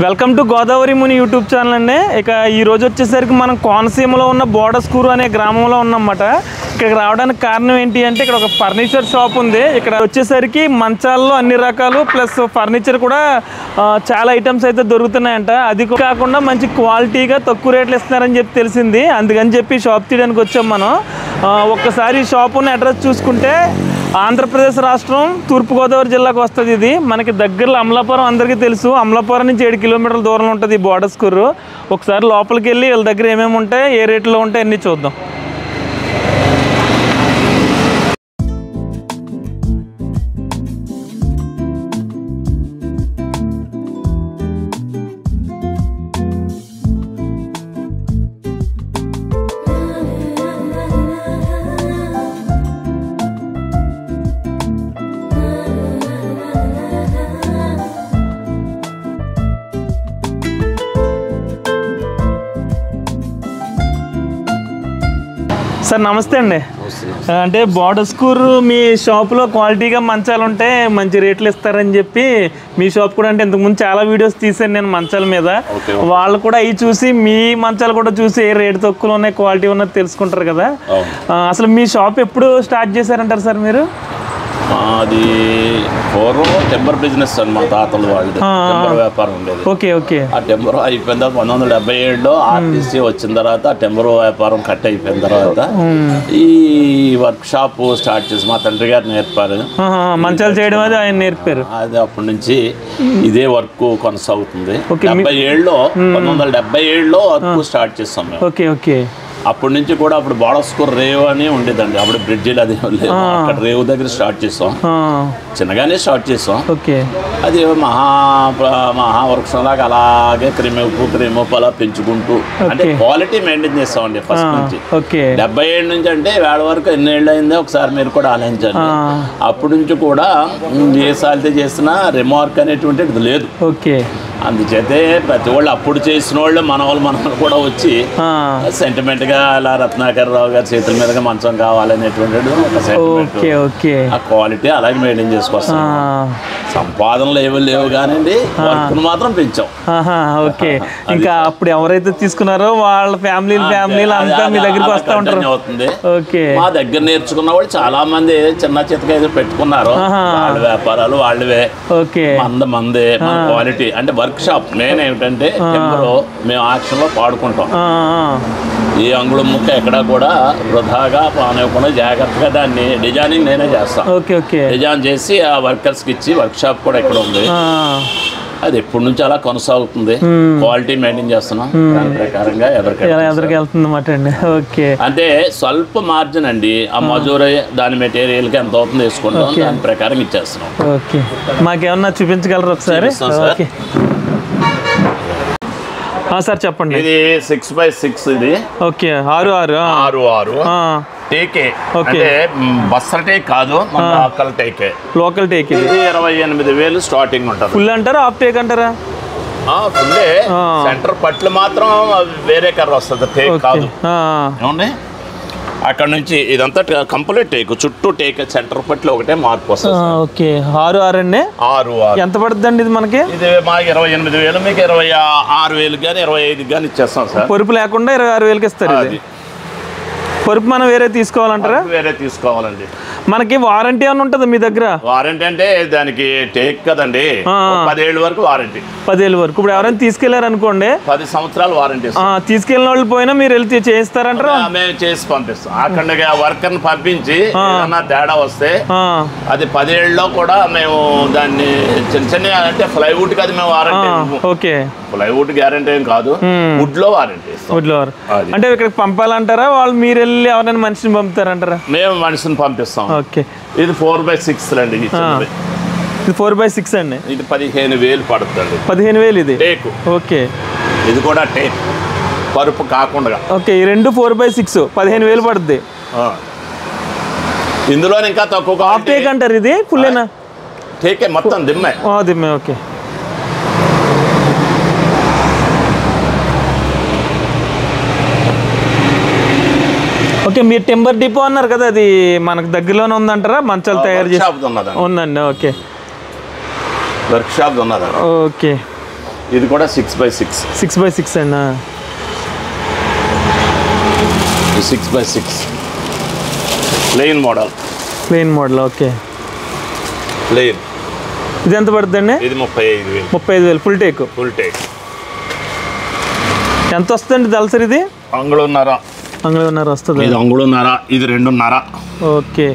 Welcome to Godavari Muni YouTube channel అండి. ఇక ఈ రోజు వచ్చేసరికి మనం కోనసీమలో ఉన్న బోడస్కూరు అనే గ్రామంలో ఉన్నమాట. ఇక్కడికి రావడానికి కారణం ఏంటి అంటే ఇక్కడ ఒక ఫర్నిచర్ షాప్ ఉంది. ఇక్కడ వచ్చేసరికి మంచాల్లో అన్ని రకాలు ప్లస్ ఫర్నిచర్ కూడా చాలా ఐటమ్స్ అయితే దొరుకుతున్నాయంట. అది కాకుండా మంచి క్వాలిటీగా తక్కువ రేట్లు ఇస్తున్నారని చెప్పి తెలిసింది. అందుకని చెప్పి షాప్ తీయడానికి వచ్చాం మనం. ఒక్కసారి షాప్ ఉన్న అడ్రస్ చూసుకుంటే ఆంధ్రప్రదేశ్ రాష్ట్రం తూర్పుగోదావరి జిల్లాకు వస్తుంది. ఇది మనకి దగ్గరలో అమలాపురం అందరికీ తెలుసు. అమలాపురం నుంచి 7 కిలోమీటర్ల దూరంలో ఉంటుంది ఈ బోడస్కూరు. ఒకసారి లోపలికి వెళ్ళి వీళ్ళ దగ్గర ఏమేమి ఉంటాయి, ఏ రేట్లో ఉంటాయి అన్నీ చూద్దాం. సార్ నమస్తే అండి. అంటే బోడస్కూర్ మీ షాప్లో క్వాలిటీగా మంచాలు ఉంటే మంచి రేట్లు ఇస్తారని చెప్పి మీ షాప్ కూడా అంటే ఇంతకుముందు చాలా వీడియోస్ తీసాను నేను మంచాల మీద. వాళ్ళు కూడా అవి చూసి మీ మంచాలు కూడా చూసి ఏ రేటు తక్కువలో ఉన్నాయి, క్వాలిటీ ఉన్నది తెలుసుకుంటారు కదా. అసలు మీ షాప్ ఎప్పుడు స్టార్ట్ చేశారంటారు సార్ మీరు? అది పూర్వం టెంపర్ బిజినెస్ అని మా తాతలు వాళ్ళు టెంపర్ వ్యాపారం ఉండేది. Okay okay. ఆ టెంపర్ అయిపోయిన తర్వాత 1977లో ఆర్టీసీ వచ్చిన తర్వాత ఆ టెంపర్ వ్యాపారం కట్ అయిపోయిన తర్వాత ఈ వర్క్ షాప్ స్టార్ట్ చేసి మా తండ్రి గారు నేర్పారు. మంచాలు చేయడం అది ఆయన నేర్పారు. అది అప్పటి నుంచి ఇదే వర్క్ కొనసాగుతుంది. 1977లో వర్క్ స్టార్ట్ చేస్తాం మేము. Okay okay. అప్పటి నుంచి కూడా అప్పుడు బోడస్కూర్ రేవు అని ఉండేదండి. అప్పుడు బ్రిడ్జిలు అది లేదు, అక్కడ రేవు దగ్గర స్టార్ట్ చేసాం. చిన్నగానే స్టార్ట్ చేసాం. అది మహావృక్షం లాగా అలాగే క్రిమోపు అలా పెంచుకుంటూ అంటే క్వాలిటీ మెయింటైన్ చేస్తామండి ఫస్ట్ నుంచి. 77 నుంచి అంటే వేళ వరకు ఎన్ని ఏళ్ళు అయిందో ఒకసారి మీరు కూడా ఆలోచించండి. అప్పటి నుంచి కూడా ఏ సాలితే చేసినా రిమార్క్ అనేటువంటిది లేదు. అందుచేతే ప్రతి వాళ్ళు అప్పుడు చేసిన వాళ్ళు మన వాళ్ళు కూడా వచ్చి సెంటిమెంట్ గా అలా రత్నాకర్ రావు గారి చేతుల మీదుగా మంచం కావాలనేటువంటిది ఒక సెంటిమెంట్. ఆ క్వాలిటీ అలాగే మెయింటైన్ చేసుకొస్తాం. సంపాదనలు ఏమి లేవు కానివ్వండి, వర్క్ మాత్రం పెంచాం. ఓకే. ఇంకా అప్పుడు ఎవరైతే తీసుకున్నారో వాళ్ళ ఫ్యామిలీ అంతా మీ దగ్గరికి వస్తూ ఉంటారు. అవుతుంది. మా దగ్గర నేర్చుకున్న వాళ్ళు చాలా మంది చిన్న చితక ఏదో పెట్టుకున్నారు. వాళ్ళ వ్యాపారాలు వాళ్ళవే, మందే. మన క్వాలిటీ అంటే వర్క్ షాప్ మెయిన్ ఏమిటంటే మేము ఆక్షన్లో పాడుకుంటాం. ఈ అంగుళం ముక్క ఎక్కడ కూడా వృధాగా పానివ్వకుండా జాగ్రత్తగా దాన్ని డిజైనింగ్ నేనే చేస్తాను. డిజైన్ చేసి ఆ వర్కర్స్కి ఇచ్చి వర్క్ షాప్ కూడా ఇక్కడ ఉంది. అది ఎప్పటి నుంచి అలా కొనసాగుతుంది. క్వాలిటీ మెయింటైన్ చేస్తున్నాం. దాని ప్రకారంగా ఎదురుకి అంటే స్వల్ప మార్జిన్ అండి. ఆ మజూరీ దాని మెటీరియల్కి ఎంత అవుతుంది వేసుకుంటాం, దాని ప్రకారం ఇచ్చేస్తున్నాం. మాకేమన్నా చూపించగలరు ఒకసారి? సార్ చెప్పండి. ఇది 6x6 ఇది. ఓకే. 6x6 టేకే. అంటే బస్సర్ టేక్ కాదు, లోకల్ టేకే. Local teak. ఇది 28,000 స్టార్టింగ్ ఉంటుంది. ఫుల్ అంటారా హాఫ్ టేక్ అంటారా? ఫుల్లే. సెంటర్ పట్లు మాత్రం వేరే కర్ర వస్తుంది, టేక్ కాదు. ఏమండి అక్కడ నుంచి ఇదంతా కంప్లీట్ టేక్, చుట్టూ టేక్, సెంటర్ పట్లు ఒకటే మార్పు వస్తుంది. ఓకే. 6x6 అండి. 6x6 ఎంత పడుతుందండి ఇది మనకి? ఇది మాకు 28,000, మీకు 26,000 కానీ 25 కానీ ఇచ్చేస్తాం సార్. పొరుపు లేకుండా 26,000కి ఇస్తారు. ఇది పొరుపు మనం వేరే తీసుకోవాలంటారా? వేరే తీసుకోవాలండి. మనకి వారంటీ ఏమైనా ఉంటుంది మీ దగ్గర? వారంటీ అంటే దానికి టేక్ కదండి, 10 ఏళ్ళ వరకు వారంటీ. 10 ఏళ్ళ వరకు. ఇప్పుడు ఎవరైనా తీసుకెళ్లారు అనుకోండి, 10 సంవత్సరాలు వారంటీ. తీసుకెళ్ళిన వాళ్ళు పోయినా మీరు వెళ్ళి చేయిస్తారంటారా? మేము చేసి పంపిస్తాం. అక్కడ వర్కర్ ని పంపించి ఏమన్నా తేడా వస్తే అది 10 ఏళ్ళలో కూడా మేము దాన్ని చిన్న అంటే ప్లైవుడ్ కి అది మేము వారంటీ. ఓకే. ప్లైవుడ్ గ్యారంటీ ఏం కాదు, వుడ్ లో వారంటీ. అంటే ఇక్కడికి పంపాలంటారా వాళ్ళు, మీరు వెళ్ళి ఎవరైనా మనిషిని పంపుతారంటారా? మేము మనిషిని పంపిస్తాం. ఓకే. ఇది 4x6 అండి. ఇది 4x6 అండి. ఇది 15,000 పడుతుంది. 15,000 ఇది టేక్. ఓకే. ఇది కూడా టేక్, పరుపు కాకుండా. ఓకే. ఈ రెండు 4x6 15,000 పడుతుంది. ఇందులో ఇంకా తక్కువ. హాఫ్ టేక్ అంటారు. ఇది ఫుల్లేనా? టేకే మొత్తం దిమ్మే. దిమ్మే. ఓకే. ఓకే మీరు టింబర్ డిపో అన్నారు కదా, అది మనకు దగ్గరలోనే ఉందంటారా? మంచాలు తయారు చేసి ఉందండి. ఓకే వర్క్ షాప్ ఉన్నదా? ఓకే. ఇది కూడా 6x6. 6x6 అండి. 6x6 plain model. Okay. Plain. ఇది ఎంత పడుతుందండి? ఇది 35,000. 35,000 ఫుల్ టేక్. ఎంత వస్తుందండి దళసరి? ఇది అంగుళన్నర వస్తుంది. ఇది అంగుళన్నర, ఇది 2.5. ఓకే.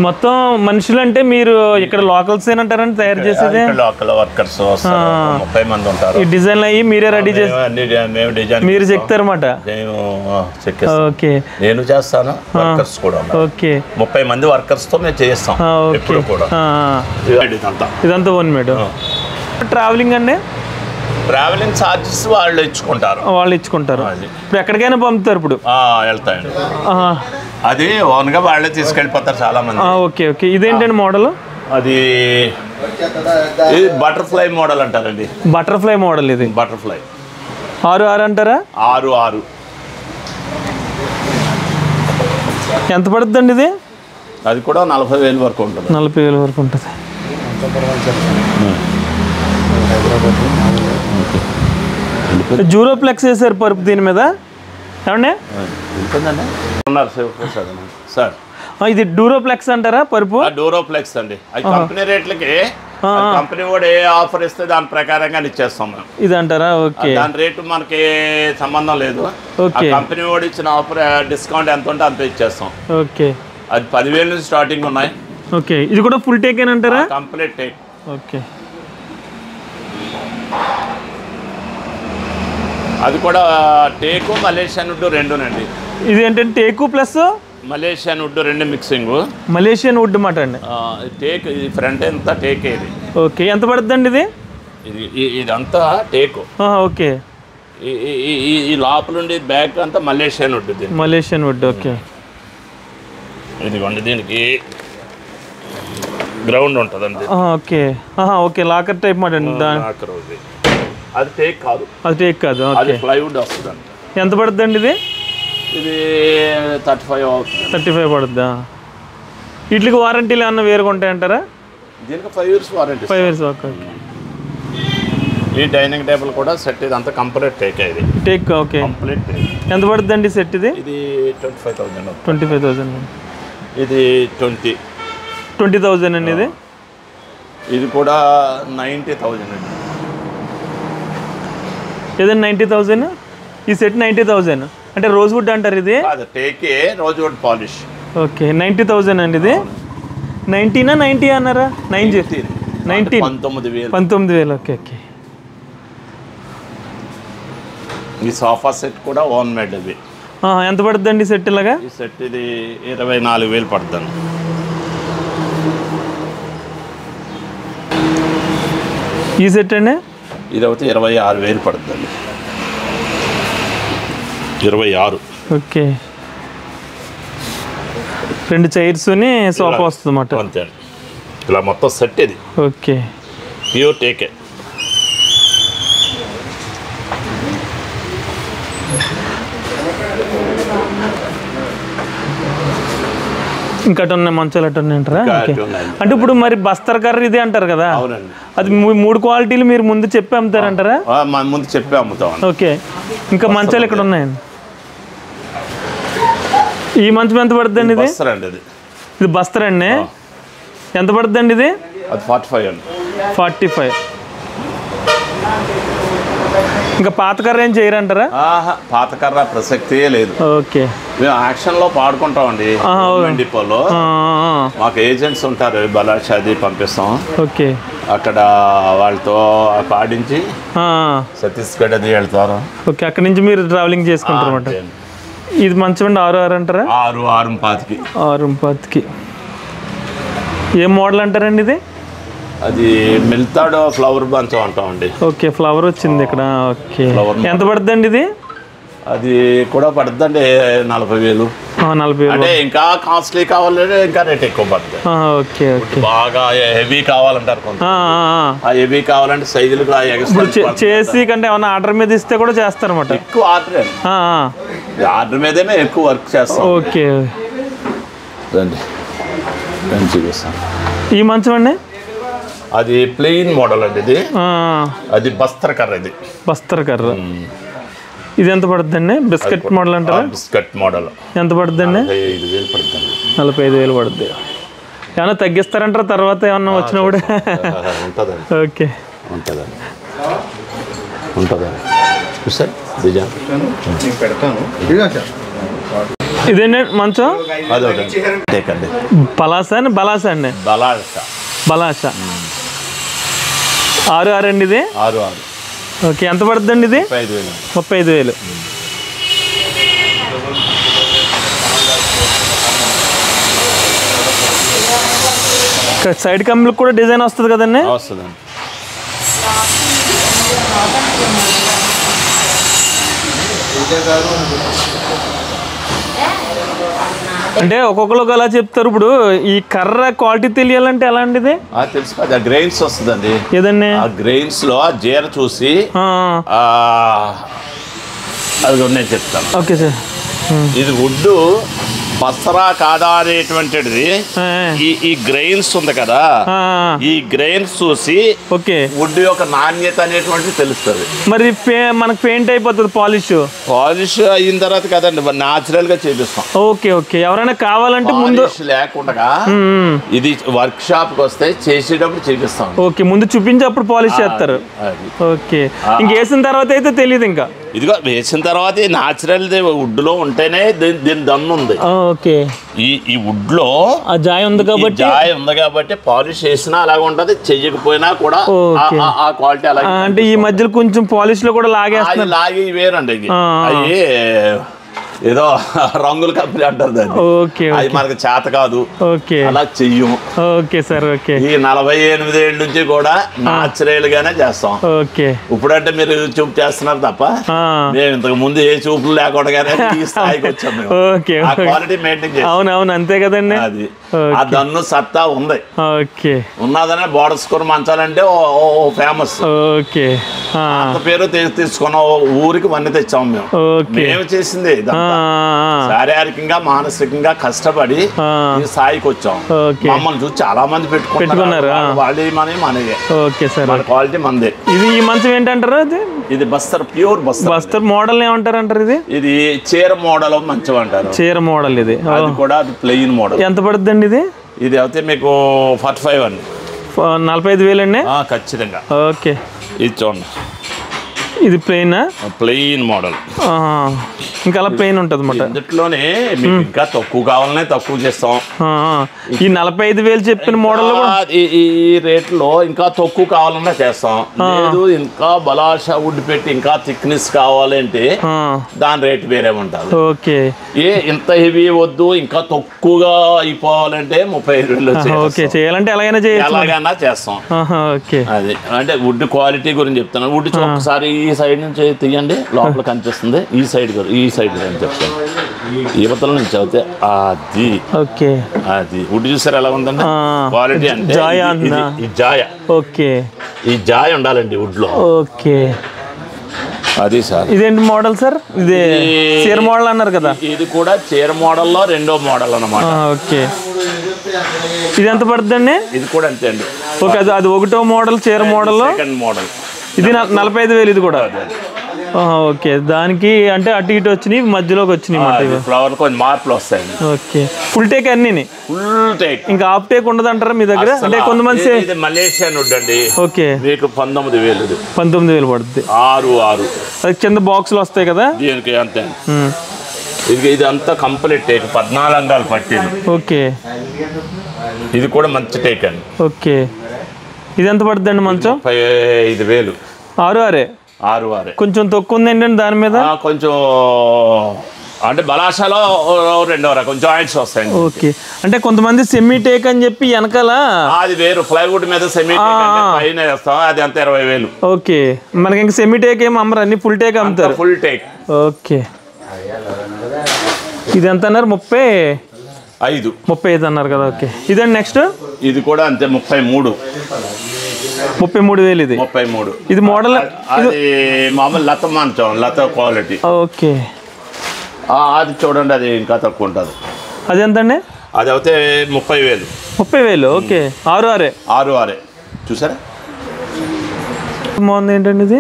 మొత్తం మనుషులు అంటే మీరు ఇక్కడ లోకల్స్ ఏనంటారండి తయారు చేసేది? లోకల్ వర్కర్స్ 30 మంది ఉంటారు. ఈ డిజైన్ అయ్యి మీరే రెడీ చేసి మీరు చెప్తారన్నమాట? ఓకే. నేను చేస్తాను, వర్కర్స్ కూడా. ఓకే. 30 మంది వర్కర్స్ తో మేము చేస్తాం. ఇదంతా ఓన్ మేడ్. ట్రావెలింగ్ అండి? ట్రావెలింగ్ ఛార్జెస్ వాళ్ళు ఇచ్చుకుంటారు. ఇప్పుడు ఎక్కడికైనా పంపుతారు? ఇప్పుడు వెళ్తాయండి. అది ఓన్గా వాళ్ళే తీసుకెళ్ళిపోతారు చాలా మంది. ఓకే. ఇదేంటండి మోడల్? అది బటర్ఫ్లై మోడల్ అంటారండి. Butterfly model. ఇది బటర్ఫ్లై 6 అంటారా? 6. ఎంత పడుతుందండి ఇది? అది కూడా 40,000 వరకు ఉంటుంది. 40,000 వరకు ఉంటుంది. జూరోప్లెక్స్ వేసారు పరుపు దీని మీద ఏమండి? సార్ ఇది డూరోప్లెక్స్ అంటారా పరుపు? డూరోప్లెక్స్ అండి. అది కంపెనీ రేట్లకి కంపెనీ కూడా ఏ ఆఫర్ ఇస్తే దాని ప్రకారంగా ఇచ్చేస్తాం మనం. ఇది అంటారా? ఓకే. దాని రేటు మనకి సంబంధం లేదు. కంపెనీ కూడా ఇచ్చిన ఆఫర్ డిస్కౌంట్ ఎంత ఉంటే అంత ఇచ్చేస్తాం. ఓకే. అది 10,000 నుంచి స్టార్టింగ్ ఉన్నాయి. ఓకే. ఇది కూడా ఫుల్ టేక్ అంటారా? Complete take. ఓకే. అది కూడా టేకు మలేషియన్ వుడ్ రెండునండి. ఇది ఏంటంటే టేకు ప్లస్ మలేషియన్ వుడ్ రెండు మిక్సింగ్. మలేషియన్ వుడ్ మాట అండి. టేక్ ఇది ఫ్రంట్ అంతా టేక్. ఇది ఓకే. ఎంత పడుతుందండి ఇది? ఇదంతా టేకు. ఓకే. ఈ లోపల ఉండి బ్యాక్ అంతా Malaysian wood. Malaysian wood. Okay. ఇదిగోండి దీనికి గ్రౌండ్ ఉంటుందండి. ఓకే. లాకర్ టైప్ మాట అండి. అది టేక్ కాదు. ఓకే. ప్లైవుడ్ వస్తుందండి. ఎంత పడుతుందండి ఇది? ఇది 35 అవుతుంది. 35 పడుతుందా? వీటికి వారంటీలు ఏమన్నా వేరుగా ఉంటాయంటారా? దీనికి 5 years వారంటీ. 5 years. ఓకే. ఈ డైనింగ్ టేబుల్ కూడా సెట్ ఇదంతా కంప్లీట్ టేక్. ఇది టేక్. ఓకే. Complete take. ఎంత పడుతుందండి సెట్ ఇది? ఇది 25,000. 25,000. ఇది 20,000 అండి. ఇది కూడా 90,000 అండి. ఏదైనా 90,000. ఈ సెట్ 90,000 అంటే రోజ్ వుడ్ అంటారు ఇది? టేకే రోజ్ వుడ్ పాలిష్. ఓకే. 90,000 అండి. ఇది 90 అన్నారా? 19,000. ఓకే. ఈ సోఫా సెట్ కూడా ఓన్ మేడ్. అది ఎంత పడుతుందండి సెట్ ఇలాగా? ఈ సెట్ ఇది 24,000 పడుతుంది. ఈ సెట్ అండి? ఇది అయితే 26,000 పడుతుంది. 26. ఓకే. 2 చైర్స్ సోఫా వస్తుంది అన్నమాట. అంతే. ఇలా మొత్తం సెట్ ఇది. ఓకే. ప్యూర్ టేకే. ఇంకా ఉన్నాయి మంచాలు అటు ఉన్నాయి అంటారా? అంటే ఇప్పుడు మరి బస్తర్ కర్ర ఇది అంటారు కదా, అది 3 క్వాలిటీలు మీరు ముందు చెప్పి అమ్ముతారంటారా? ముందు చెప్పి అమ్ముతాం. ఓకే. ఇంకా మంచాలు ఇక్కడ ఉన్నాయండి. ఈ మంచం ఎంత పడుతుందండి? ఇది బస్తర్ అండి. ఎంత పడుతుందండి ఇది? 45. ఇంకా పాత కర్ర ఏం చేయరంటారా? పాత కర్ర ప్రసక్తే లేదు. ఓకే. మేము యాక్షన్ లో పాడుకుంటామండి. డిపోలో మాకు ఏజెంట్స్ ఉంటారు, బలాషాది పంపిస్తాం. ఓకే. అక్కడ వాళ్ళతో పాడించి ఛత్తీస్గఢ్ అది వెళ్తారు. ఓకే. అక్కడ నుంచి మీరు ట్రావెలింగ్ చేసుకుంటారు అన్నమాట. ఇది మంచం అండి. 6 అంటారా? 6 ఏ మోడల్ అంటారండి ఇది? అది మిల్తాడో ఫ్లవర్ బంచ్ అంటామండి. ఓకే. ఫ్లవర్ వచ్చింది ఇక్కడ. ఓకే. ఎంత పడుతుందండి ఇది? అది కూడా పడుతుందండి 40,000. 40,000 అంటే ఇంకా కాస్ట్లీ కావాలంటే ఇంకా రేట్ ఎక్కువ పడుతుంది. Okay okay. బాగా హెవీ కావాలంటారు కొంత, ఆ హెవీ కావాలంటే సైజులు చేసి కంటే ఏమన్నా ఆర్డర్ మీద ఇస్తే కూడా చేస్తారన్నమాట. ఎక్కువ ఆర్డర్ మీదనే ఎక్కువ వర్క్ చేస్తాం. ఓకే రండి చూపిస్తాను. ఈ మంచం అండి అది ప్లెయిన్ మోడల్ అండి, ఇది అది బస్తర్ కర్ర. ఇది బస్తర్ కర్ర. ఇది ఎంత పడుతుందండి? బిస్కెట్ మోడల్ అంటారా? బిస్కెట్ మోడల్ ఎంత పడుతుందండి? 45,000 పడుతుంది. 45,000 పడుతుంది. ఏమన్నా తగ్గిస్తారంటారా తర్వాత ఏమన్నా వచ్చినప్పుడు? ఓకే ఇదేంటి మంచం? పలాసా అండి? బలాసా అండి? బలాసా. 6 అండి ఇది? 6. ఓకే. ఎంత పడుతుందండి ఇది? 35,000. సైడ్ కంప్లీట్ కూడా డిజైన్ వస్తుంది కదండి? వస్తుందండి. అంటే ఒక్కొక్కరు అలా చెప్తారు. ఇప్పుడు ఈ కర్ర క్వాలిటీ తెలియాలంటే ఎలాంటిది? తెలుసు, అది గ్రెయిన్స్ వస్తుందండి. ఏదండి? ఆ గ్రెయిన్స్ లో ఆ జీర చూసి అది నేను చెప్తాను. Okay sir. ఇది వుడ్ పసరా కాదా అనేటువంటిది ఈ గ్రెయిన్స్ ఉంది కదా, ఈ గ్రెయిన్స్ చూసి ఓకే వుడ్ యొక్క నాణ్యత అనేటువంటిది తెలుస్తుంది. మరి మనకు పెయింట్ అయిపోతుంది, పాలిష్ అయిన తర్వాత కదండి న్యాచురల్ గా చేపిస్తాం. Okay okay. ఎవరైనా కావాలంటే ముందు లేకుండా ఇది వర్క్ షాప్ కి వస్తే చేసేటప్పుడు చేపిస్తాం. ఓకే, ముందు చూపించి అప్పుడు పాలిష్ చేస్తారు. ఓకే. ఇంకేసిన తర్వాత అయితే తెలియదు. ఇంకా ఇదిగో వేసిన తర్వాత న్యాచురల్ వుడ్ లో ఉంటేనే దీని దన్ను ఉంది. ఓకే. ఈ వుడ్ లో జాయ్ ఉంది కాబట్టి పాలిష్ చేసినా అలాగే ఉంటది, చెయ్యకపోయినా కూడా ఆ క్వాలిటీ అలాగే. అంటే ఈ మధ్యలో కొంచెం పాలిష్ లో కూడా లాగి వేరండి. అవి ఏదో రంగుల కంపెనీ అంటారు దాన్ని. అది మనకు చేత కాదు, అలా చెయ్యం. Okay sir. ఓకే. ఈ 48 ఏళ్ళ నుంచి కూడా న్యాచురల్ గానే చేస్తాం. ఓకే. ఇప్పుడంటే మీరు చూపు చేస్తున్నారు తప్ప మేము ఇంతకు ముందు ఏ చూపులు లేకుండానే ఈ స్థాయికి వచ్చాం. ఆ క్వాలిటీ మెయింటైన్ చేస్తాం. అవునవును, అంతే కదండి. అది ఆ దన్ను సత్తా ఉంది. ఓకే. ఉన్నదనే బోర్డర్ స్కోర్ మంచాలంటే ఫేమస్. ఓకే. అంత పేరు తీసుకున్న ఊరికి వన్నీ తెచ్చాము మేము. మేము చేసింది శారీరకంగా మానసికంగా కష్టపడి ఈ స్థాయికి వచ్చాం. మమ్మల్ని చూసి చాలా మంది పెట్టుకున్నారు. వాళ్ళే మనయే. Okay sir. మన క్వాలిటీ మందే. ఇది ఈ మంచం ఏంటంటారు? ఇది బస్తర్, ప్యూర్ బస్తర్ మోడల్ ఏమంటారు అంటారు? ఇది చీర మోడల్ మంచం అంటారు. చీర మోడల్ ఇది. అది కూడా అది ప్లెయిన్ మోడల్. ఎంత పడుతుందండి ఇది? ఇది అయితే మీకు 45 అండి. 45,000 అండి ఖచ్చితంగా. ఓకే. ఇది చూడండి, ఇది ప్లెయిన్ మోడల్. ఇంకా అలా ప్లెయిన్ ఉంటుంది అన్నమాట. ఇందులోనే మీకు ఇంకా తక్కువ కావాలనే తక్కువ చేస్తాం. ఈ 45,000 చెప్పిన మోడల్ ఈ రేట్ లో ఇంకా తక్కువ కావాలన్నా చేస్తాం. లేదు ఇంకా బలాషా వుడ్ పెట్టి ఇంకా థిక్నెస్ కావాలంటే దాని రేట్ వేరే ఉంటుంది. ఓకే. ఇంత హెవీ వద్దు, ఇంకా తక్కువగా అయిపోవాలంటే 35,000. ఓకే. చేయాలంటే ఎలాగైనా చేస్తాం. ఓకే. అది అంటే వుడ్ క్వాలిటీ గురించి చెప్తాను. వుడ్ ఒకసారి ఈ సైడ్ నుంచి తీయండి, లోపల కనిపిస్తుంది. ఈ సైడ్ అని చెప్తాను. యువతల నుంచి అవుతే అది. ఓకే. అది వుడ్ చూసారు ఎలా ఉందండి క్వాలిటీ అంటే ఈ జాయ. ఓకే. ఈ జాయ ఉండాలండి వుడ్ లో. ఓకే. అది సార్. ఇదేంటి మోడల్ సార్? ఇది చీర మోడల్ అన్నారు కదా? ఇది కూడా చీర మోడల్లో రెండో మోడల్ అన్నమాట. ఓకే. ఇది ఎంత పడుతుందండి? ఇది కూడా అంతే అండి. ఓకే. అది ఒకటో మోడల్ చీర మోడల్. Second model. ఇది 45,000. ఇది కూడా ఓకే. దానికి అంటే అటు ఇటు వచ్చినాయి, మధ్యలోకి వచ్చినాయి. ఫ్లవర్ కొంచెం మార్పులు వస్తాయి. ఓకే. ఫుల్ టేక్ అన్ని? Full take. ఇంకా హాఫ్ టేక్ ఉండదు అంటారా మీ దగ్గర? అంటే కొంతమంది మలేషియన్ వుడ్ అండి. ఓకే. మీకు 19,000. 19,000 పడుతుంది. 6 అది కింద బాక్సులు వస్తాయి కదా దీనికి అంతే. ఇది అంతా కంప్లీట్ టేక్, 14 అంగాలు పట్టింది. ఓకే. ఇది కూడా మంచి టేక్ అండి. ఓకే. ఇది ఎంత పడుతుంది అండి మంచం? 35,000. 6 కొంచెం తక్కువ ఉంది ఏంటండి దాని మీద? కొంచెం అంటే బలాషాలో రెండో రకం జాయింట్స్ వస్తాయి. ఓకే. అంటే కొంతమంది సెమీ టేక్ అని చెప్పి వెనకాల అది వేరు, ప్లైవుడ్ మీద సెమీ పైన వేస్తాం. అది అంత 20,000. ఓకే. మనకి ఇంకా సెమీ టేక్ ఏమి అమ్మరు, అన్ని ఫుల్ టేక్ అమ్ముతారు. Full take. ఓకే. ఇది ఎంత అన్నారు? 35. 35 అన్నారు కదా. ఓకే, ఇదండి నెక్స్ట్. ఇది కూడా అంతే 33. 33,000 ఇది. 33. ఇది మోడల్, అది మామూలు లత మంచం, లత క్వాలిటీ. ఓకే, అది చూడండి, అది ఇంకా తక్కువ ఉంటుంది. అది ఎంత అండి? అది అయితే 30,000. 30,000. ఓకే, 6 చూసారా? బాగుంది. ఏంటండి ఇది?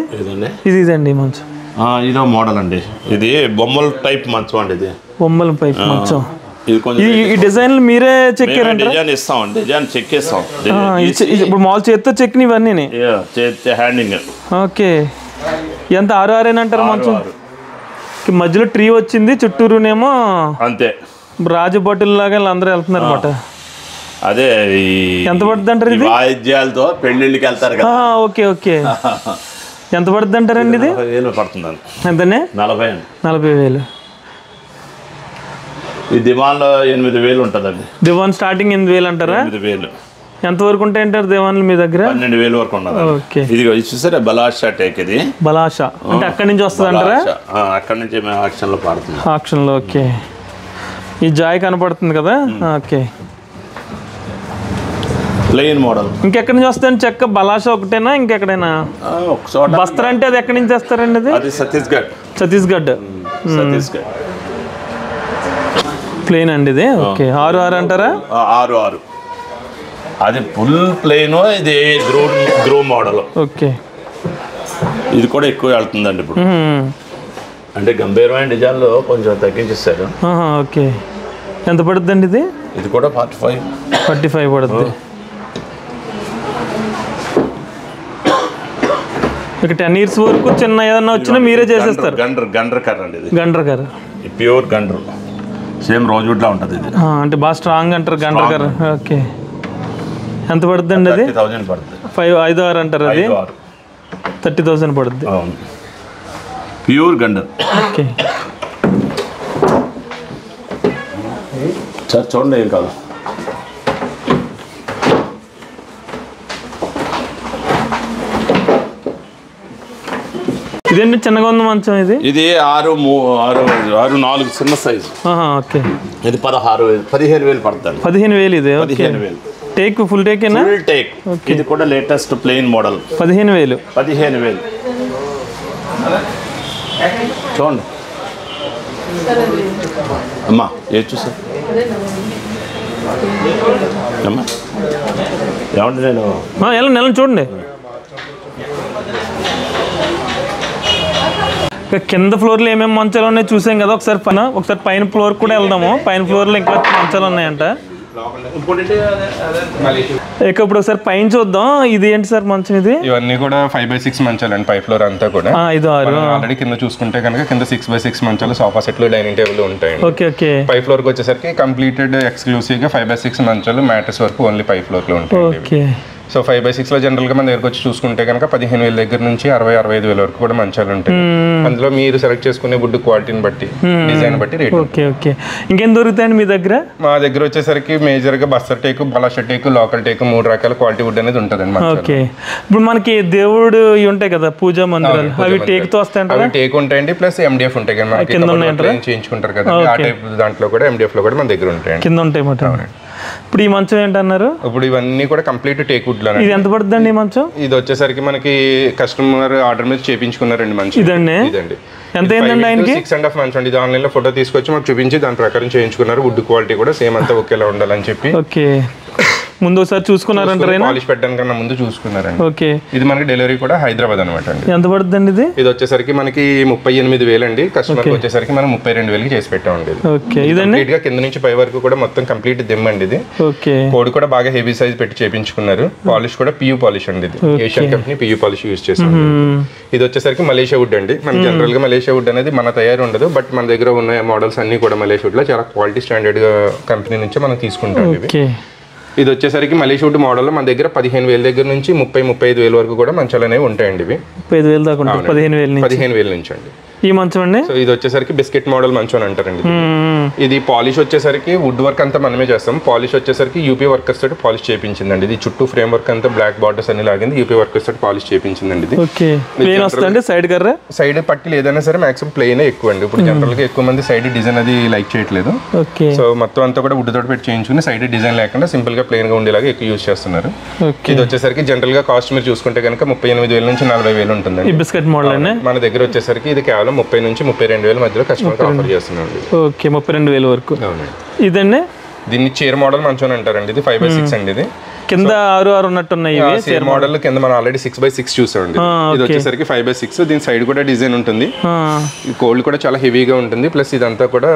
ఇదండి మంచం. ఇదో మోడల్ అండి. ఇది బొమ్మల టైప్ మంచం అండి. ఇది బొమ్మల టైప్ మంచం. ఇది కొంచెం ఈ డిజైన్లు మీరే చెక్కారండి? డిజైన్ ఇస్తాం, డిజైన్ చెక్కేస్తాం. ఇప్పుడు మామూలు చేత్తో చెక్కిన ఇవన్నీ హ్యాండింగ్. ఓకే, ఎంత? 6 అంటారు మంచం. మధ్యలో ట్రీ వచ్చింది, చుట్టూరునేమో అంతే రాజభటుల లాగా అందరూ వెళ్తున్నారు అన్నమాట. అదే ఎంత పడుతుంది అంటారు ఇది? వాయిద్యాలతో పెళ్లిళ్ళకి వెళ్తారు కదా. ఓకే ఓకే, ఎంత పడుతుంది అంటారండి ఇది? 40,000 పడుతుందండి. ఎంతనే? 40,000. ఈ దివాన్లో 8,000 ఉంటుందండి. దివాన్ స్టార్టింగ్ 8,000 అంటారా? 8,000. ఎంత వరకు ఉంటాయి అంటారు దివాన్లు మీ దగ్గర? 12,000 వరకు ఉన్నది. ఓకే, ఇది చూసారా బలాషా టేక్. ఇది బలాషా అంటే అక్కడి నుంచి వస్తుంది అంటారా? అక్కడి నుంచి మేము ఆక్షన్లో పాడుతున్నాం. ఆక్షన్లో. ఓకే, ఈ జాయ్ కనపడుతుంది కదా. Okay, plain model. ఇంకెక్కడి నుంచి వస్తాయండి చెక్క? బలాషా ఒకటేనా ఇంకెక్కడైనా? బస్త్ర అంటే అది ఎక్కడి నుంచి వస్తారండి? అది ఛత్తీస్గఢ్. ఛత్తీస్గఢ్. ప్లెయిన్ అండి ఇది. ఓకే, 6 అంటారా? 6. అది ఫుల్ ప్లెయిన్. ఇది గ్రో మోడల్. ఓకే, ఇది కూడా ఎక్కువ వెళ్తుందండి ఇప్పుడు. అంటే గంభీరమైన డిజైన్లో కొంచెం తగ్గించేస్తారు. ఓకే, ఎంత పడుతుందండి ఇది? ఇది కూడా 45 పడుతుంది. ఇక 10 years వరకు చిన్న ఏదన్నా వచ్చినా మీరే చేసేస్తారు. గండ్ర కర్ర అండి ఇది. గండ్ర కర్ర, ప్యూర్ గండ్ర, సేమ్ రోజుడ్లా ఉంటుంది ఇది. అంటే బాగా స్ట్రాంగ్ అంటారు గండ్ర కర్ర. ఓకే, ఎంత పడుతుందండి అది? 30,000 పడుతుంది. 5-6 అంటారు. అది 30,000 పడుతుంది. ప్యూర్ గండర్. ఓకే, సార్ చూడండి, ఏం కాదు. ఇదేంటి చిన్నగా ఉంది మంచం? ఇది 6-4 చిన్న సైజు. ఓకే, ఇది 15,000 పడుతుంది. 15,000 ఇది. 15,000 టేక్, ఫుల్ టేకేనా? Full teak. ఇది కూడా లేటెస్ట్ ప్లెయిన్ మోడల్. 15,000. 15,000. చూడండి అమ్మా, ఏది చూసా అమ్మా, ఏమంటే నేను నెల చూడండి. కింద ఫ్లోర్లో ఏమేమి మంచాలు ఉన్నాయో చూసాం కదా. ఒకసారి పైన ఫ్లోర్ కూడా వెళ్దాము. పైన ఫ్లోర్లో ఇంకా మంచాలు ఉన్నాయంట. ఇక ఇప్పుడు ఒకసారి పైన చూద్దాం. ఇది ఏంటి సార్ మంచం? ఇది ఇవన్నీ కూడా 5/6 మంచాలు అండి. 5 ఫ్లోర్ అంతా కూడా. ఇది 6. ఆల్రెడీ కింద చూసుకుంటే కనుక కింద 6/6 మంచాలు, సోఫా సెట్లు, డైనింగ్ టేబుల్ ఉంటాయి. Okay okay. 5 ఫ్లోర్ కి వచ్చేసరికి కంప్లీటెడ్ ఎక్స్క్లూసివ్ గా 5/6 మంచాలు, మ్యాట్రెస్ వరకు ఓన్లీ 5 ఫ్లోర్ లో ఉంటాయి. ఓకే, సో 5/6 లో జనరల్ గా మన దగ్గరకు వచ్చి చూసుకుంటే కనుక 15,000 దగ్గర నుంచి 60-65,000 వరకు కూడా మంచాలు ఉంటాయి. అందులో మీరు సెలెక్ట్ చేసుకునే వుడ్ క్వాలిటీని బట్టి, డిజైన్ బట్టి రేట్. Okay okay. ఇంకేం దొరుకుతాయండి మీ దగ్గర? మా దగ్గర వచ్చేసరికి మేజర్ గా బస్తర్ టేకు, బలాషా టేకు, లోకల్ టేకు, 3 రకాల క్వాలిటీ వుడ్ అనేది ఉంటుందండి. ఓకే, ఇప్పుడు మనకి దేవుడు ఉంటాయి కదా పూజా మందిరాలు, అవి టేక్ తో వస్తాయంట? అవి టేక్ ఉంటాయండి, ప్లస్ MDF ఉంటాయి కదా, చేయించుకుంటారు కదా, ఆ టైప్ దాంట్లో కూడా MDF లో కూడా మన దగ్గర ఉంటాయి. కింద ఉంటాయి మాట. ఇప్పుడు ఈ మంచం ఏంటన్నారు? ఇప్పుడు ఇవన్నీ కూడా కంప్లీట్ టేక్ వుడ్ లో. ఇది ఎంత పడుతుందండి ఈ మంచం? ఇది వచ్చేసరికి మనకి కస్టమర్ ఆర్డర్ మీద చేయించుకున్నారండి మంచం. ఇదండి ఎంత అయిందండి ఆయనకి? 6.5 మంత్స్ అండి. ఇది ఆన్లైన్ లో ఫోటో తీసుకొచ్చి మాకు చూపించి దాని ప్రకారం చేయించుకున్నారు. వుడ్ క్వాలిటీ కూడా సేమ్ అంతా ఒకేలా ఉండాలని చెప్పి. ఓకే, ముందు ఒకసారి చూసుకున్నారంటారు? పాలిష్ పెట్టడానికన్నా ముందు చూసుకున్నారండి. ఓకే, ఇది మనకి డెలివరీ కూడా హైదరాబాద్ అనమాట అండి. ఎంత పడుతుందండి ఇది? ఇది వచ్చేసరికి మనకి 38,000 అండి. కస్టమర్ వచ్చేసరికి మనం 32,000 చేసి పెట్టామండి. ఓకే, ఇదండి కింద నుంచి పై వరకు కూడా మొత్తం కంప్లీట్ దిమ్ అండి. ఇది ఓకే, కోడ్ కూడా బాగా హెవీ సైజ్ పెట్టి చేయించుకున్నారు. పాలిష్ కూడా PU పాలిష్ అండి. ఇది Asian company PU polish use చేసాం. ఇది వచ్చేసరికి మలేషియా వుడ్ అండి. మన జనరల్ గా మలేషియా వుడ్ అనేది మన తయారు ఉండదు, బట్ మన దగ్గర ఉన్న మోడల్స్ అన్ని కూడా మలేషియా వుడ్ లో చాలా క్వాలిటీ స్టాండర్డ్ గా కంపెనీ నుంచి మనం తీసుకుంటాం. ఇది వచ్చేసరికి మలేషియా వుడ్ మోడల్ మన దగ్గర 15,000 దగ్గర నుంచి 30-35,000 వరకు కూడా మంచాలు అనేవి ఉంటాయండి. ఇవి 35,000 దాకా ఉంటాయి. 15,000 నుంచి అండి. ఈ మంచం అండి. సో ఇది వచ్చేసరికి బిస్కెట్ మోడల్ మంచం అని అంటారండి. ఇది పాలిష్ వచ్చేసరికి వుడ్ వర్క్ అంతా మనమే చేస్తాం. పాలిష్ వచ్చేసరికి యూపీ వర్కర్స్ తోటి పాలిష్ చేయించిందండి. ఇది చుట్టూ ఫ్రేమ్ వర్క్ అంతా బ్లాక్ బార్డర్స్ అన్ని లాగింది యూపీ వర్కర్స్ తోటి పాలిష్ చేయించిందండి. ఇది ఓకే. ప్లేన్ వస్తుందండి సైడ్ కర్ర, సైడ్ పట్టీలు ఏదైనా సరే మాక్సిమం ప్లేన్ ఎక్కువ అండి. ఇప్పుడు జనరల్ గా ఎక్కువ మంది సైడ్ డిజైన్ అది లైక్ చేయట్లేదు. ఓకే. సో మొత్తం అంతా కూడా వుడ్ తోటి పెట్టి చేయించుకుని సైడ్ డిజైన్ లేకుండా సింపుల్ గా ప్లేన్ గా ఉండేలాగా ఎక్కువ యూజ్ చేస్తున్నారు. ఇది వచ్చేసరికి జనరల్ గా కాస్ట్ మీరు చూసుకుంటే కనుక 38,000 నుంచి 40,000 ఉంటుందండి. ఈ బిస్కెట్ మోడల్ అండి. మన దగ్గర వచ్చేసరికి ఇది కేవలం 30 నుంచి 32,000 మధ్యలో కస్టమర్ ఆఫర్ చేస్తున్నాం. ఓకే, 32,000 వరకు. అవునండి. ఇదండి దీన్ని చైర్ మోడల్ మంచం అంటారండి. ఇది 5x6 అండి. ఇది కింద 6 ఉన్నట్టున్నాయి. చైర్ మోడల్ కింద మనం ఆల్రెడీ 6x6 చూసామండి. ఇది వచ్చేసరికి 5x6. దీని సైడ్ కూడా డిజైన్ ఉంటుంది. ఈ కోల్డ్ కూడా చాలా హెవీగా ఉంటుంది. ప్లస్ ఇదంతా కూడా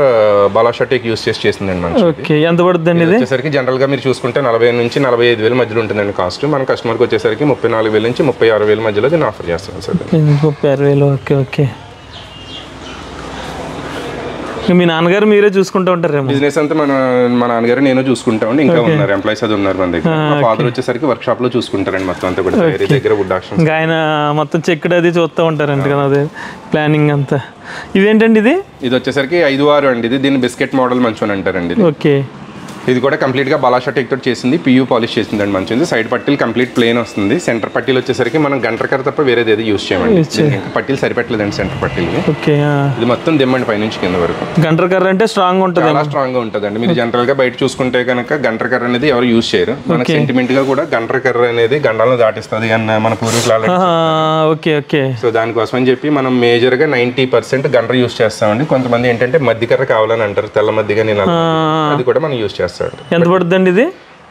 బాలాషా టేక్ యూస్ చేసిందండి మంచం. ఓకే. ఎంత పడుతుందండి ఇది? వచ్చేసరికి జనరల్ గా మీరు చూసుకుంటే 40 నుంచి 45,000 మధ్యలో ఉంటుందండి కాస్ట్. మన కస్టమర్కి వచ్చేసరికి 34,000 నుంచి 36,000 మధ్యలో దీన్ని ఆఫర్ చేస్తున్నాం సార్. 36,000. Okay okay. మీ నాన్నగారు మీరే చూసుకుంటూ ఉంటారేమో? బిజినెస్ అంతా మా నాన్నగారు నేను చూసుకుంటామండి. ఇంకా ఉన్నారు ఎంప్లాయీస్ అది ఉన్నారు మన దగ్గర. మా ఫాదర్ వచ్చేసరికి వర్క్ షాప్ లో చూసుకుంటారండి మొత్తం అంతా కూడా. దగ్గర వుడ్ ఆక్షన్ ఆయన మొత్తం చెక్కుడు అది చూస్తూ ఉంటారంట కదా, అదే ప్లానింగ్ అంతా. ఇదేంటండి ఇది? ఇది వచ్చేసరికి 5/6 అండి. ఇది దీన్ని బిస్కెట్ మోడల్ మంచం అంటారండి. ఓకే. ఇది కూడా కంప్లీట్ గా బాలాషా టేక్ తోటి చేసింది. పియూ పాలిష్ చేసిందండి మంచిది. సైడ్ పట్టీలు కంప్లీట్ ప్లేన్ వస్తుంది. సెంటర్ పట్టీలు వచ్చేసరికి మనం గంటకర తప్ప వేరేది ఏది యూస్ చేయమండి. ఇంకా పట్టీలు సరిపెట్టలేదండి సెంటర్ పట్టీలు. ఓకే. ఇది మొత్తం దిమ్మండి పైనుంచి కింద వరకు. గంటకర్ర అంటే స్ట్రాంగ్ ఉంటుంది, చాలా స్ట్రాంగ్ గా ఉంటుందండి. మీరు జనరల్ గా బయట చూసుకుంటే కనుక గంటకర్ర అనేది ఎవరు యూస్ చేయరు. మన సెంటిమెంట్ గా కూడా గంటకర్ర అనేది గండాలను దాటిస్తుంది అన్న మన పూర్వీకులు. Okay okay. సో దానికోసం అని చెప్పి మనం మేజర్ గా 90% గంట యూస్ చేస్తామండి. కొంతమంది ఏంటంటే మధ్యకర్ర కావాలని అంటారు, తెల్ల మధ్యగా నేను అది కూడా మనం యూస్ చేస్తాం. ఎంత పడుతుంది ఇది?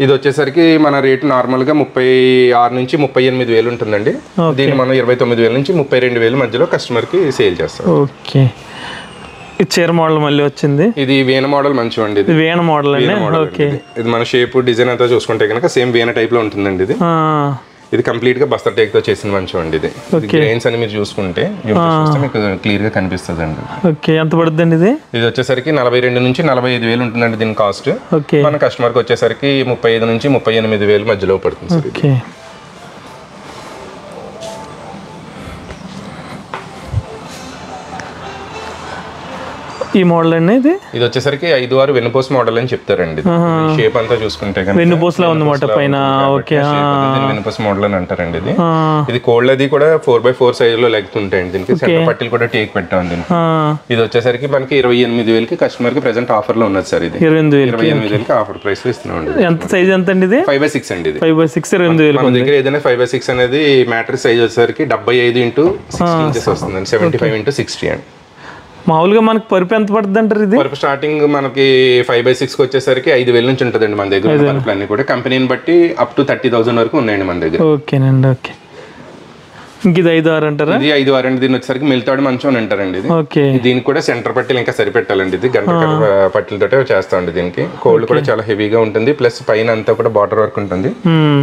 ఇది వచ్చేసరికి మన రేటు నార్మల్ గా 36 నుంచి 38,000 ఉంటుందండి. దీన్ని మనం 29,000 నుంచి 32,000 మధ్యలో కస్టమర్ కి సేల్ చేస్తాం. ఓకే. ఈ చైర్ మోడల్ మళ్ళీ వచ్చింది. ఇది వీణ మోడల్ మంచి అండి. ఇది వీణ మోడల్ అండి. ఓకే. ఇది మన షేప్ డిజైన్ అంతా చూసుకుంటే కనుక సేమ్ వీణ టైప్ లో ఉంటుందండి. ఇది కంప్లీట్ గా బస్తా టేక్ తో చేసిన మంచం అండి. ఇది గ్రెయిన్స్ అని మీరు చూసుకుంటే మీకు క్లియర్ గా కనిపిస్తుంది అండి. ఓకే. ఎంత పడుతుంది ఇది? ఇది వచ్చేసరికి 42 నుంచి 45,000 ఉంటుందండి దీని కాస్ట్. మన కస్టమర్ కి వచ్చేసరికి 35 నుంచి 38,000 మధ్యలో పడుతుంది సార్. ఓకే. ఈ మోడల్ అండి. ఇది వచ్చేసరికి 5/6 వెన్నుపూస మోడల్ అని చెప్తారండి. షేప్ అంతా చూసుకుంటే వెన్నుపూసలా ఉంది మాట పైన. ఓకే. వెన్నుపూస మోడల్ అని అంటారండి. ఇది కోల్డ్ అది కూడా 4x4 సైజ్ లో లెగ్త్ ఉంటాయండి. దీనికి సెంటర్ పట్టీలు కూడా టేక్ పెట్టాం దీనికి. ఇది వచ్చేసరికి మనకి 28,000 కి కస్టమర్ కి ప్రెసెంట్ ఆఫర్ లో ఉన్నది సార్. ఇది 28,000 ఆఫర్ ప్రైస్ లో ఇస్తున్నాం. ఎంత సైజ్ ఎంత అండి ఇది? 5x6 అండి. ఇది 5x6 28,000. మన దగ్గర ఏదైనా 5x6 అనేది మ్యాట్రిక్స్ సైజ్ వచ్చేసరికి 75 x 60 ఇంచెస్ వస్తుందండి. 75 x 60 అండి. మామూలుగా మనకి పరుపు ఎంత పడుతుంది అంటారు? ఇది పరుపు స్టార్టింగ్ మనకి 5x6 వచ్చేసరికి 5,000 నుంచి ఉంటుందండి మన దగ్గర. పరుపులు అన్ని కూడా కంపెనీని బట్టి అప్ టు 30,000 వరకు ఉన్నాయండి మన దగ్గర. ఓకేనండి. ఓకే. ఇంక ఇది 5/6 అంటారా? ఇది 5/6 అండి. దీని వచ్చేసరికి మిల్తాడు మంచం అని అంటారండి. ఇది ఓకే. దీనికి కూడా సెంటర్ పట్టీలు ఇంకా సరిపెట్టాలండి. ఇది గంట పట్టీలతో చేస్తామండి. దీనికి కోల్డ్ కూడా చాలా హెవీగా ఉంటుంది. ప్లస్ పైన అంతా కూడా బార్డర్ వర్క్ ఉంటుంది.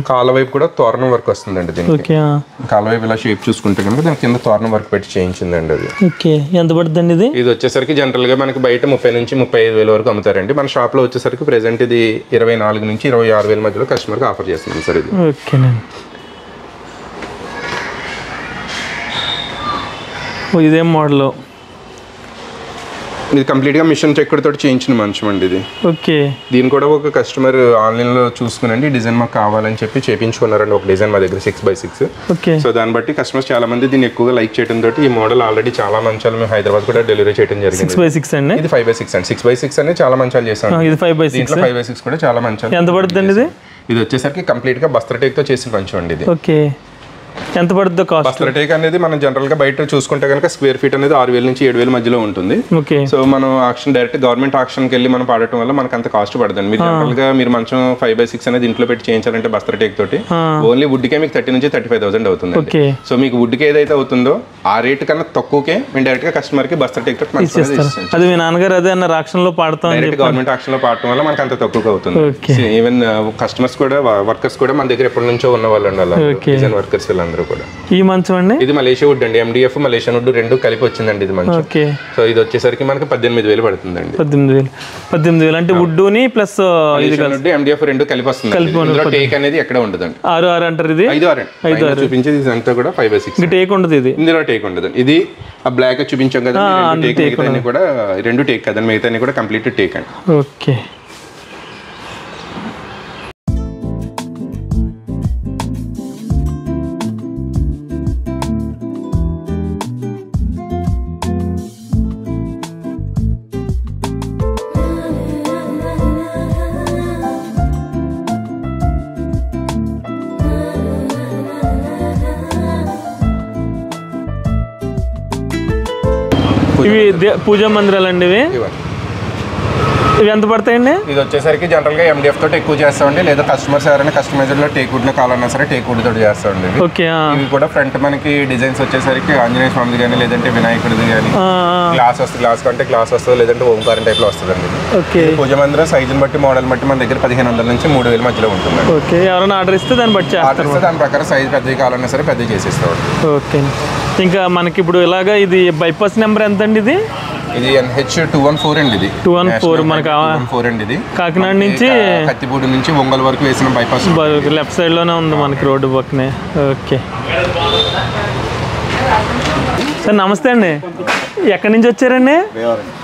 కాళ్ళ వైపు కూడా తోరణం వర్క్ వస్తుందండి. దీనికి కాళ్ళ వైపు ఇలా షేప్ చూసుకుంటే కనుక దాని కింద తోరణం వర్క్ పెట్టి చేయించిందండి అది. ఓకే. ఎంత పడుతుంది ఇది? ఇది వచ్చేసరికి జనరల్ గా మనకి బయట 30 నుంచి 35,000 వరకు అమ్ముతారండి. మన షాప్ లో వచ్చేసరికి ప్రెసెంట్ ఇది 24 నుంచి 26,000 మధ్యలో కస్టమర్ కి ఆఫర్ చేస్తుంది సార్. ఇది ఓకేనండి. ఇదేం మోడల్? ఇది కంప్లీట్ గా మిషన్ చెక్కర్ తోటి చేయించిన మంచం అండి. ఇది ఓకే. దీని కూడా ఒక కస్టమర్ ఆన్లైన్ లో చూసుకునండి డిజైన్ మాకు కావాలని చెప్పి చేయించుకున్నారండి. ఒక డిజైన్ మా దగ్గర 6x6. ఓకే. సో దాన్ని బట్టి కస్టమర్స్ చాలా మంది దీన్ని ఎక్కువగా లైక్ చేయడం తోటి ఈ మోడల్ ఆల్రెడీ చాలా మంచాలు మేము హైదరాబాద్ కూడా డెలివరీ చేయడం జరిగింది. 6x6 అండి. ఇది 5x6 అండి. 6x6 అనేది చాలా మంచాలు చేసాం. ఇది 5x6. దీంట్లో 5x6 కూడా చాలా మంచాలు. ఎంత పడుతుంది ఇది? ఇది వచ్చేసరికి కంప్లీట్ గా బస్తా టేక్ తో చేసిన మంచం అండి. ఇది ఓకే. ఎంత పడుతుందో కాస్ట్? బస్తా టేక్ అనేది మనం జనరల్ గా బయట చూసుకుంటే కనుక స్క్వేర్ ఫీట్ అనేది 6,000 నుంచి 7,000 మధ్యలో ఉంటుంది. ఓకే. సో మనం ఆక్షన్ డైరెక్ట్ గవర్నమెంట్ ఆక్షన్ కి వెళ్ళి మనం పాడటం వల్ల మనకు అంత కాస్ట్ పడుతుంది. మీరు జనరల్ గా మీరు మంచం 5x6 అనేది ఇంట్లో పెట్టి చేయించాలంటే బస్తా టేక్ తోటి ఓన్లీ వుడ్ కే మీకు 30 నుంచి 35,000 అవుతుంది. సో మీకు వుడ్ కి ఏదైతే అవుతుందో ఆ రేట్ కన్నా తక్కువకే మేము డైరెక్ట్ గా కస్టమర్ కి బస్తా టేక్ తోటి అది మీ నాన్నగారు అదే అన్న ఆక్షన్ లో పాడతాం. డైరెక్ట్ గవర్నమెంట్ ఆక్షన్ లో పాడటం వల్ల మనకు అంత తక్కువగా అవుతుంది. ఈవెన్ కస్టమర్స్ కూడా వర్కర్స్ కూడా మన దగ్గర ఎప్పటి నుంచో ఉన్న వాళ్ళు ఉండాలి. డిజైన్ వర్కర్స్ వీళ్ళందరూ కూడా. ఈ మంచం అండి? ఇది మలేషియా వుడ్ అండి. MDF మలేషియన్ వుడ్ రెండు కలిపి వచ్చిందండి ఇది మంచం. సో ఇది వచ్చేసరికి మనకి 18,000 పడుతుందండి. 18,000 అంటే వుడ్ ని ప్లస్ MDF రెండు కలిపి వస్తుంది. ఇందులో టేక్ అనేది ఎక్కడ ఉండదండి. 6/6 అంటారు. ఇది 5/6 చూపించేది ఇదంతా కూడా 5x6. టేక్ ఉండదు. ఇది ఇందులో టేక్ ఉండదు. ఇది ఆ బ్లాక్ చూపించాం కదా మిగతా కూడా 2 టేక్ కదండి, మిగతా కూడా కంప్లీట్ టేక్ అండి. ఓకే. ఇవి పూజా మందిరాలు అండి. ఇవి ఎంత పడతాయండి? ఇది వచ్చేసరికి జనరల్ గా MDF తోటి ఎక్కువ చేస్తామండి, లేదా కస్టమర్స్ ఎవరైనా కస్టమైజర్ లో టేక్ వుడ్ లో కావాలన్నా సరే టేక్ వుడ్ తోటి చేస్తామండి. ఇవి కూడా ఫ్రంట్ మనకి డిజైన్స్ వచ్చేసరికి ఆంజనేయ స్వామిది కానీ లేదంటే వినాయకుడిది కానీ గ్లాస్ వస్తుంది, గ్లాస్ కంటే గ్లాస్ వస్తుంది, లేదంటే ఓంకారం టైప్ లో వస్తుందండి. పూజ మందిరం సైజుని బట్టి మోడల్ బట్టి మన దగ్గర 1500 నుంచి 3000 మధ్యలో ఉంటుంది. ఎవరైనా ఆర్డర్ ఇస్తే దాన్ని బట్టి దాని ప్రకారం సైజ్ పెద్దది కావాలన్నా సరే పెద్దది చేసేస్తాం. ఓకే. ఇంకా మనకి ఇప్పుడు ఇలాగా ఇది బైపాస్ నెంబర్ ఎంత అండి? ఇది NH 214 అండి. ఇది 214 మనకి 214 అండి. ఇది కాకినాడ నుంచి కత్తిపూడి నుంచి ఒంగోలు వరకు వేసిన బైపాస్ లెఫ్ట్ సైడ్ లోనే ఉంది మనకి రోడ్డు పక్కనే. ఓకే సార్, నమస్తే అండి. ఎక్కడి నుంచి వచ్చారండి?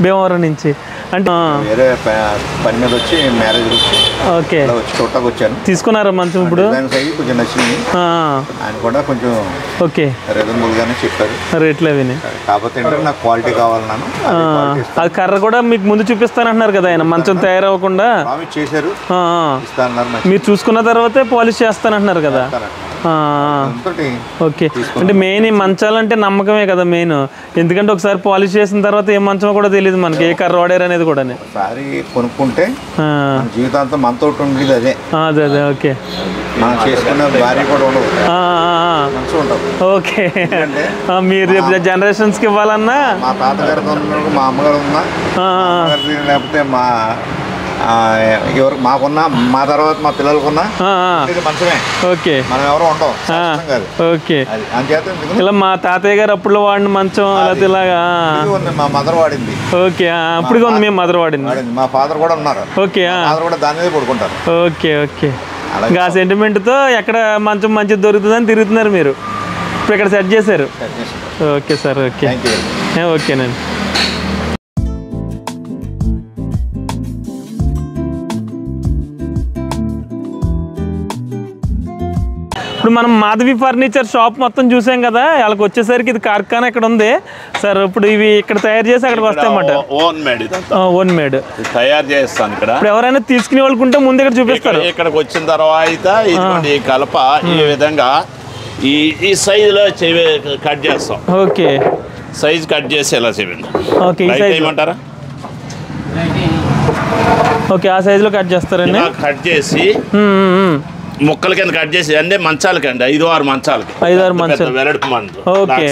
భీమవరం నుంచి. అంటే వేరే పని మీద వచ్చి మ్యారేజ్ వచ్చి ఓకే వచ్చి చూడటానికి వచ్చాను. తీసుకున్నారా మంచం? ఇప్పుడు కొంచెం నచ్చింది, ఆయన కూడా కొంచెం ఓకే రీజనబుల్ గానే చెప్పారు రేట్లు అవి. కాకపోతే ఏంటంటే నాకు క్వాలిటీ కావాలన్నాను. అది కర్ర కూడా మీకు ముందు చూపిస్తానంటున్నారు కదా ఆయన, మంచం తయారవ్వకుండా చేశారు, మీరు చూసుకున్న తర్వాతే పాలిష్ చేస్తానంటున్నారు కదా. ఓకే. అంటే మెయిన్ ఈ మంచాలంటే నమ్మకమే కదా మెయిన్, ఎందుకంటే ఒకసారి పాలిష్ చేసిన తర్వాత ఏ మంచం కూడా తెలియదు మనకి, ఏ కర్ర వాడారు అనేది కూడా. ఒకసారి కొనుక్కుంటే జీవితాంతం మనతో ఉండేది అదే. అదే అదే. ఓకే. మనం చేసుకున్న భార్య కూడా ఉండదు. ఓకే. మీరు రేపు జనరేషన్స్ కి ఇవ్వాలన్నా మా తాతగారితో మా అమ్మగారు ఉన్నా లేకపోతే మా ఎవరు మాకున్నా మా తర్వాత మా పిల్లలకున్నా మంచమే. ఓకే. మనం ఎవరు ఉండవు. ఓకే. ఇలా మా తాతయ్య గారు అప్పుడు వాడిన మంచం లేకపోతే ఇలాగా మా మదర్ వాడింది. ఓకే. అప్పుడు ఉంది మేము మదర్ వాడింది. మా ఫాదర్ కూడా ఉన్నారు. ఓకే. ఫాదర్ కూడా దాని మీద పడుకుంటారు. ఓకే. ఓకే. ఇంకా సెంటిమెంట్తో ఎక్కడ మంచం మంచిది దొరుకుతుందని తిరుగుతున్నారు మీరు, ఇప్పుడు ఇక్కడ సెట్ చేశారు. Okay sir. ఓకే. ఓకేనండి. ఇప్పుడు మనం మాధవి ఫర్నిచర్ షాప్ మొత్తం చూసాం కదా, వాళ్ళకి వచ్చేసరికి ఇది కార్ఖానా ఇక్కడ ఉంది సార్. ఇప్పుడు ఇవి ఇక్కడ తయారు చేసి అక్కడికి వస్తాయన్నమాట. ఓన్ మేడ్ తయారు చేస్తాను ఇక్కడ. ఇప్పుడు ఎవరైనా తీసుకునే వాళ్ళకి ఉంటే ముందు ఇక్కడ చూపిస్తారు. ఇక్కడికి వచ్చిన తర్వాత ఈ కలప ఈ విధంగా ఈ సైజులో కట్ చేస్తాం. ఓకే. సైజ్ కట్ చేసి ఎలా చేయండి. ఓకే. ఏమంటారా? ఓకే. ఆ సైజులో కట్ చేస్తారండి. కట్ చేసి ముక్కల కింద కట్ చేసి అంటే మంచాలకండి 5-6 మంచాలకి 5-6 మంచాలు వెరడుపు మందు. ఓకే.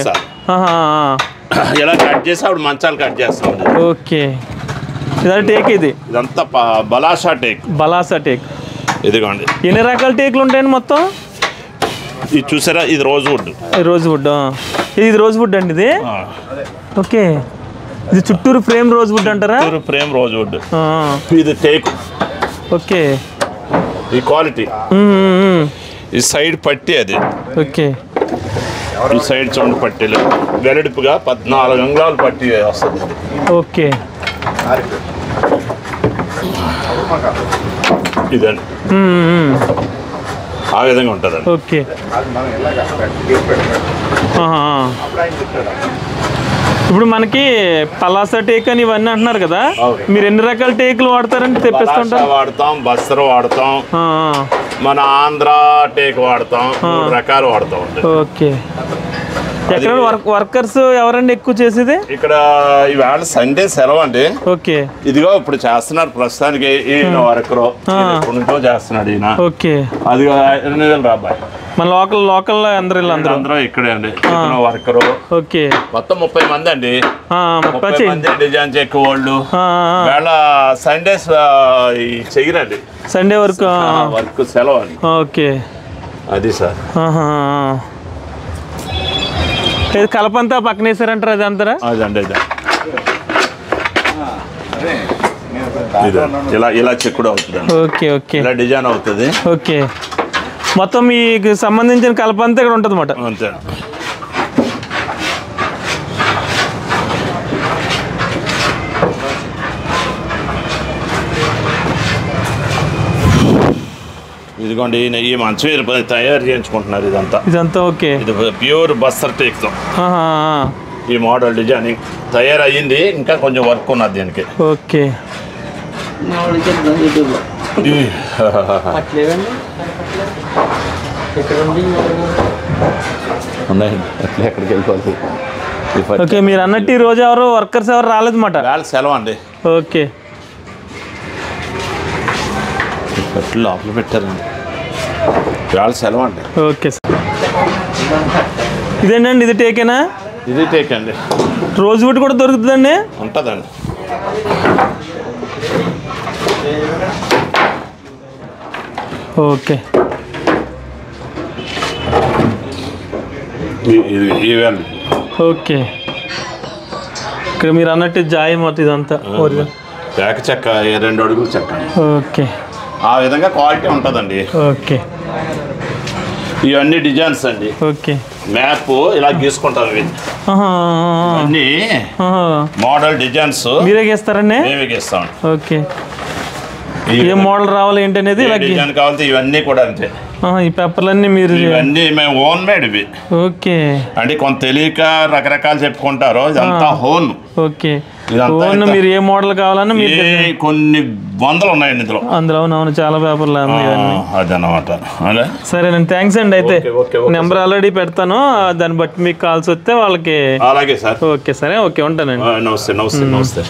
ఇలా కట్ చేసి అప్పుడు మంచాలు కట్ చేస్తాం. ఓకే. ఇదంతా టేక్, ఇదంతా బలాసా టేక్. బలాసా టేక్. ఇదిగోండి. ఎన్ని రకాల టేక్లు ఉంటాయండి మొత్తం? ఇది చూసారా, ఇది రోజ్ వుడ్. Rose would. ఇది రోజ్ వుడ్ అండి ఇది. ఓకే. ఇది చుట్టూరు ఫ్రేమ్ రోజ్ వుడ్ అంటారా? Frame rose would. ఇది టేక్. ఓకే. ఈ క్వాలిటీ. ఈ సైడ్ పట్టి అది. ఓకే. ఈ సైడ్ చూడండి పట్టీలు వెరడుపుగా 14 అంగుళాలు పట్టి వస్తుంది. ఓకే. ఇదండి ఆ విధంగా ఉంటుంది. ఓకే. ఇప్పుడు మనకి పలాసా టేక్ అని ఇవన్నీ అంటున్నారు కదా, మీరు ఎన్ని రకాల టేకులు వాడతారంటే తెప్పిస్తుంటారు? వాడతాం, బస్తరు వాడతాం, మన ఆంధ్ర టేక్ వాడతాం, 3 రకాలు వాడతాం. ఓకే. ఎక్కడ వర్కర్స్ ఎవరండి ఎక్కువ చేసేది? ఇక్కడ ఇవాళ సండే సెలవు అండి. ఓకే. ఇదిగో ఇప్పుడు చేస్తున్నారు ప్రస్తుతానికి ఈయన వర్కర్ ఎప్పటి నుంచో చేస్తున్నాడు ఈయన. ఓకే. అది 2 రాబాయ్ మన లోకల్ అందరూ ఇక్కడే అండి వర్కరు. ఓకే. మొత్తం 30 మంది అండి. 30 మంది డిజైన్ చెక్కు వాళ్ళు. వేళ సండేస్ చెయ్యరండి, సండే వర్క్ సెలవు అండి. ఓకే. అది సార్. కలపంతా పక్కన వేసారంటారు అది అంటారా? అదండి. ఇలా చెక్కుడు అవుతుంది. ఓకే. ఓకే. ఇలా డిజైన్ అవుతుంది. ఓకే. మొత్తం మీకు సంబంధించిన కలపంతా ఇక్కడ ఉంటుంది అన్నమాట. అంతే. ఇదిగోండి ఈ మంచం తయారు చేయించుకుంటున్నారు ఇదంతా ఓకే. ఇది ప్యూర్ బస్తర్ టేక్తో ఆహా, ఈ మోడల్ డిజైనింగ్ తయారయ్యింది. ఇంకా కొంచెం వర్క్ ఉన్నది దీనికి. ఓకే. ఎక్కడికి వెళ్ళిపోతుంది. ఓకే, మీరు అన్నట్టు ఈ రోజు ఎవరు వర్కర్స్ ఎవరు రాలేదన్నమాట. వేళ సెలవు అండి. ఓకే, లోపల పెట్టారండి. వేళ సెలవు అండి. Okay sir. ఇదేంటండి, ఇది టేకేనా? ఇది టేక్ అండి. రోజు వుడ్ కూడా దొరుకుతుందండి? ఉంటుందండి. ఓకే. ఇవ్వండి. ఓకే, ఇక్కడ మీరు అన్నట్టు జాయి మొత్తం ఇదంతా తేక చెక్క 2 అడుగులు చెక్క. ఓకే, ఆ విధంగా క్వాలిటీ ఉంటుందండి. ఓకే. ఇవన్నీ డిజైన్స్ అండి. ఓకే, మ్యాప్ ఇలా గీసుకుంటారు. ఇవి అన్ని మోడల్ డిజైన్స్ మీరే గీస్తారండి? మేమే గీస్తాం. ఓకే, ఏ మోడల్ రావాలి ఏంటి అనేది డిజైన్ కావాలి. ఇవన్నీ కూడా అంతే. ఈ పేపర్లన్నీ మీరు? ఇవన్నీ మేము ఓన్ మేడ్ ఇవి. ఓకే, అంటే కొంత తెలియక రకరకాలు చెప్పుకుంటారు. ఇదంతా హోన్. Okay, own. మీరు ఏ మోడల్ కావాలన్నా మీరు కొన్ని వందలు ఉన్నాయండి ఇందులో. అందులో అవునవును, చాలా పేపర్లు అదనమాట. సరేనండి, థ్యాంక్స్ అండి. అయితే నెంబర్ ఆల్రెడీ పెడతాను, దాన్ని బట్టి మీకు కాల్స్ వస్తే వాళ్ళకి. అలాగే సార్. ఓకే సరే, ఓకే, ఉంటానండి. నమస్తే.